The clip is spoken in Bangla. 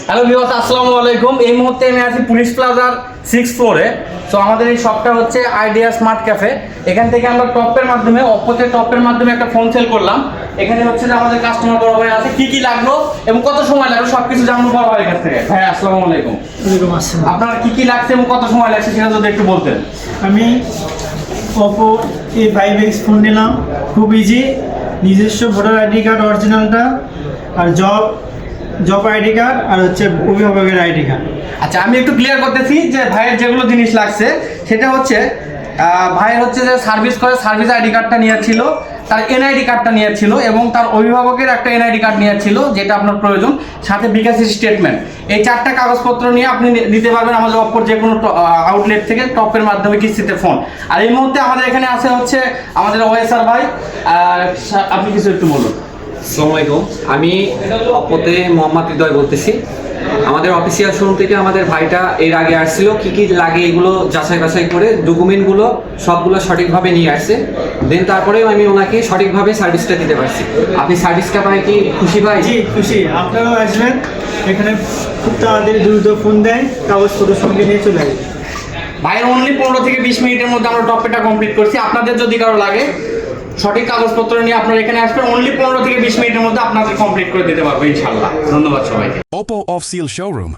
হ্যালো ভিউয়ার্স, আসসালামু আলাইকুম। এই মুহূর্তে আমি আছি পুলিশ প্লাজার 6th ফ্লোরে। সো আমাদের এই শপটা হচ্ছে আইডিয়া স্মার্ট ক্যাফে। এখান থেকে আমরা টপের মাধ্যমে অপোতে টপের মাধ্যমে একটা ফোন সেল করলাম। এখানে হচ্ছে যে আমাদের কাস্টমার বড় ভাই আছে, কি কি লাগলো এবং কত সময় লাগলো সবকিছু জানবো বড় ভাইয়ের কাছ থেকে। ভাই আসসালামু আলাইকুম। ওয়ালাইকুম আসসালাম। আপনার কি কি লাগছে এবং কত সময় লাগছে সেটা যদি একটু বলতেন। আমি ওপো A5X ফোন নিলাম, খুব ইজি। নিজস্ব ভোটার আইডি কার্ড অরিজিনালটা, আর জব আইডি কার্ড, আর হচ্ছে অভিভাবকের আইডি কার্ড। আচ্ছা, আমি একটু ক্লিয়ার করতেছি যে ভাইয়ের যেগুলো জিনিস লাগছে সেটা হচ্ছে ভাইয়ের হচ্ছে যে সার্ভিস করে সার্ভিস আইডি কার্ডটা নিয়েছিল, তার এনআইডি কার্ডটা নিয়েছিল এবং তার অভিভাবকের একটা এনআইডি কার্ড নিয়েছিল যেটা আপনার প্রয়োজন, সাথে বিকাশের স্টেটমেন্ট। এই চারটা কাগজপত্র নিয়ে আপনি নিতে পারবেন আমাদের অপর যে কোনো আউটলেট থেকে টপের মাধ্যমে কিস্তিতে ফোন। আর এই মুহূর্তে আমাদের এখানে আছে হচ্ছে আমাদের ওয়েসার ভাই। আপনি কিছু একটু বলুন। আসসালামু আলাইকুম, আমি অপতে মোহাম্মদ হৃদয় বলতেছি। আমাদের অফিসিয়াল শোরুম থেকে আমাদের ভাইটা এর আগে আসছিল, কি কি লাগে এগুলো যাচাই বাছাই করে ডকুমেন্টগুলো সবগুলো সঠিকভাবে নিয়ে আসছে। দেন তারপরেও আমি ওনাকে সঠিকভাবে সার্ভিসটা দিতে পারছি। আপনি সার্ভিসটা পাই কি খুশি ভাই? জি খুশি। আপনারাও আসবেন, এখানে খুব তাড়াতাড়ি দ্রুত ফোন দেয়, কাগজপত্র সঙ্গে নিয়ে চলে আসবে। ভাইয়ের অনলি 15 থেকে 20 মিনিটের মধ্যে আমরা টপেটা কমপ্লিট করছি। আপনাদের যদি কারো লাগে সঠিক কাগজপত্র নিয়ে আপনারা এখানে আসবেন, অনলি 15 থেকে 20 মিনিটের মধ্যে আপনাদের কমপ্লিট করে দিতে পারবো ইনশাআল্লাহ। ধন্যবাদ সবাইকে। Oppo Off-Seal Showroom.